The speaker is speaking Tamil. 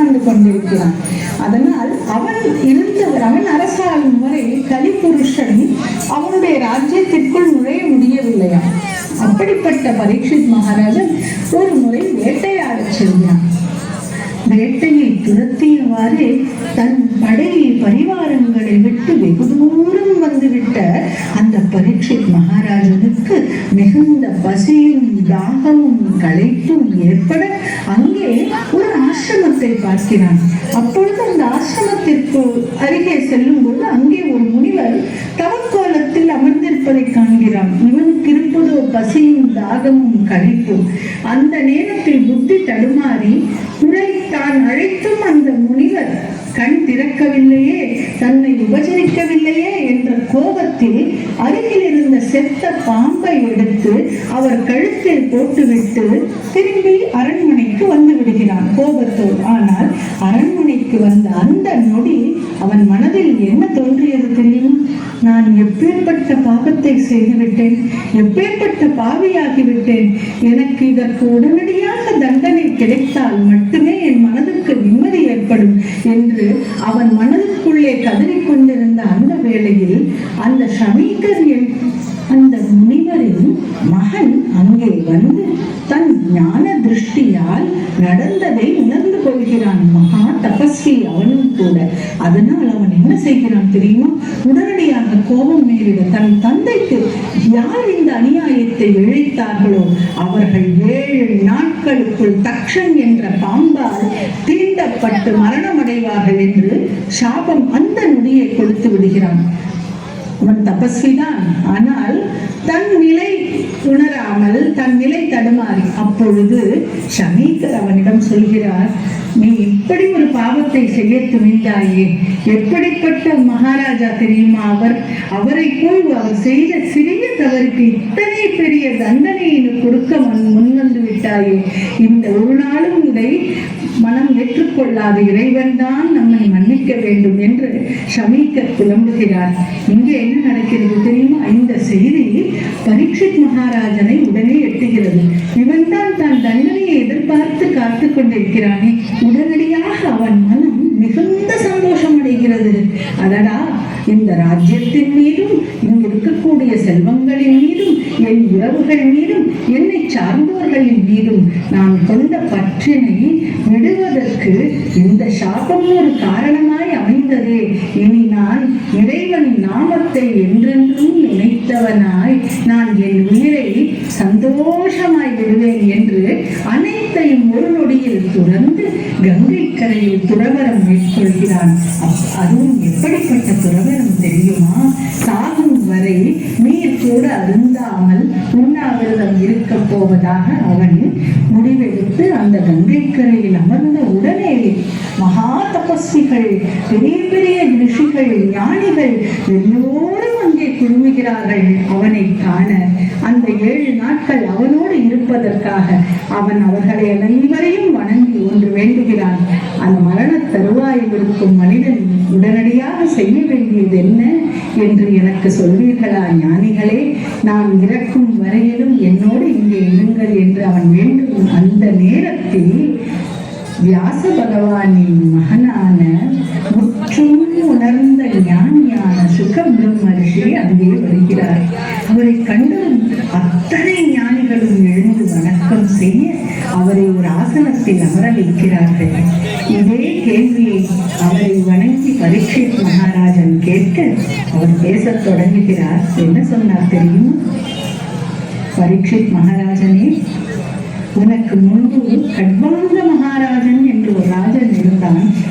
வாழ்ந்து கொண்டிருக்கிறான். அதனால் அவன் அரசாளும் வரை கலிபுருஷன் அவனுடைய ராஜ்யத்திற்குள் நுழைய முடியவில்லையா. அப்படிப்பட்ட பரீட்சித் மகாராஜன் ஒரு முறை வேட்டையாடச் செல்கிறான். வேட்டையை துரத்தியவாறு தன் படை பரிவாரங்களை விட்டு வெகு தூரம் வந்துவிட்ட அந்த பரீட்சித் மகாராஜனுக்கு மிகுந்த பசியும் தாகமும் களைப்பும் ஏற்பட அங்கே ஒரு ஆசிரமத்தை பார்க்கிறான். அப்பொழுது அந்த ஆசிரமத்திற்கு அருகே செல்லும் போது அங்கே ஒரு முனிவர் தவக்கோலத்தில் அமர்ந்திருப்பதை காண்கிறான். இவனுக்கு இருப்பதோ பசியும் தாகமும் களைப்பும். அந்த நேரத்தில் புத்தி தடுமாறி தான் அழைத்தும் அந்த முனிவர் கண் திறக்கவில்லையே, தன்னை உபசரிக்கவில்லையே என்ற கோபத்தில் அருகில் இருந்த செத்த பாம்பை எடுத்து அவர் கழுத்தில் போட்டுவிட்டு திரும்பி அரண்மனைக்கு வந்து விடுகிறான் கோபத்தோடு. ஆனால் அரண்மனைக்கு வந்த அந்த நொடி அவன் மனதில் என்ன தோன்றியது தெரியும்? நான் எப்பேற்பட்ட பாவத்தை செய்துவிட்டேன், எப்பேற்பட்ட பாவியாகிவிட்டேன். எனக்கு இதற்கு உடனடியாக தண்டனை கிடைத்தால் மட்டுமே என் மனதுக்கு நிம்மதி ஏற்படும் என்று அவன் மனதுக்குள்ளே கதறிக்கொண்டிருந்த அந்த வேளையில் அந்த ஷமீகர் அந்த முனிவரின் மகன் அங்கே வந்து தன் ஞான திருஷ்டியால் நடந்ததை உணர்ந்து கொள்கிறான். மகா தபஸ்வி அவனும் கூட. அதனால் அவன் என்ன செய்கிறான் தெரியுமா? உடனடியாக கோபம் மேலிட தன் தந்தைக்கு யார் இந்த அநியாயத்தை இழைத்தார்களோ அவர்கள் 7 நாட்களுக்குள் தக்ஷன் என்ற பாம்பால் தீண்டப்பட்டு மரணமடைவார்கள் என்று சாபம் அந்த நொடியை கொடுத்து விடுகிறான். அவன் தபஸ்விதான், ஆனால் தன் நிலை உணராமல் தன் நிலை தடுமாறி. அப்பொழுது ஷமீகர் அவனிடம் சொல்கிறார், நீ இப்படி ஒரு பாவத்தை செய்ய துணிந்தாயே, எப்படிப்பட்ட மகாராஜா தெரியுமா அவரை போய் அவர் செய்த சிறிய தவறுக்கு இத்தனை பெரிய தண்டனையை கொடுக்க முன்வந்து விட்டாயே. இந்த ஒரு நாளும் இதை மனம் ஏற்றுக்கொள்ளாத இறைவன் தான் நம்மை மன்னிக்க வேண்டும் என்று ஷமீகர் புலம்புகிறார். இங்கே என்ன நடக்கிறது தெரியுமா? இந்த செய்தி பரீட்சித் மகாராஜனை உடனே எட்டுகிறது. இவன் தான் தண்டனையை எதிர்பார்த்து காத்துக் கொண்டிருக்கிறானே. உடனடியாக அவன் மனம் மிகுந்த சந்தோஷம் அடைகிறது. அதடா, இந்த ராஜ்யத்தின் மீதும் இங்கு இருக்கக்கூடிய செல்வங்களின் மீதும் என் உறவுகள் மீதும் என்னை சார்ந்தவர்களின் மீதும் நான் கொண்ட பற்றினை விடுவதற்கு இந்த சாபம் ஒரு காரணமாய் அமைந்ததே. இனி நான் இறைவனின் நாமத்தை என்றென்றும் நினைத்தவனாய் நான் என் உயிரை சந்தோஷமாய் விடுவேன் என்று அனைத்தையும் ஒரு நொடியில் துறந்து கங்கை கரையில் துறவரம் மேற்கொள்கிறான். அதுவும் எப்படிப்பட்ட துறவரம் தெரியுமா? சாகும் வரை நீர் கூட அருந்தாமல் உண்ணாவிரதம் இருக்க போவதாக அவன் முடிவெடுத்து அந்த கங்கை கரையில் அமர்ந்த உடனே மகா தபஸ்விகள், பெரிய பெரிய ரிஷிகள், ஞானிகள் எல்லோரும் அங்கே குழுமுகிறார்கள் அவனை காண. அந்த 7 நாட்கள் அவனோடு இருப்பதற்காக அவன் அவர்களை அனைவரையும் வணங்கி ஒன்று வேண்டுகிறான். அந்த மரண தருவாயில் இருக்கும் மனிதன் உடனடியாக செய்ய வேண்டியது என்ன என்று எனக்கு சொல்வீர்களா ஞானிகளே? நான் இறக்கும் வரையிலும் என்னோடு இங்கே இருங்கள் என்று அவன் வேண்டும். அந்த நேரத்தில் வியாச பகவானின் மகனான முற்றும் உணர்ந்த ஞானியான சுக பிரம்மர்ஷி அங்கே வருகிறார். அவரை கண்டதும் அத்தனை ஞானிகளும் எழுந்து வணக்கம் செய்ய அவரை ஒரு ஆசனத்தில் அமர வைக்கிறார்கள். இதே கேள்வியை அவரை வணங்கி பரீட்சித் மகாராஜன் கேட்க அவர் பேசத் தொடங்குகிறார். என்ன சொன்னார் தெரியுமா? பரீட்சித் மகாராஜனே, உனக்கு முன்பு கட்வாங்க மகாராஜன் என்று ஒரு ராஜன் இருந்தான்.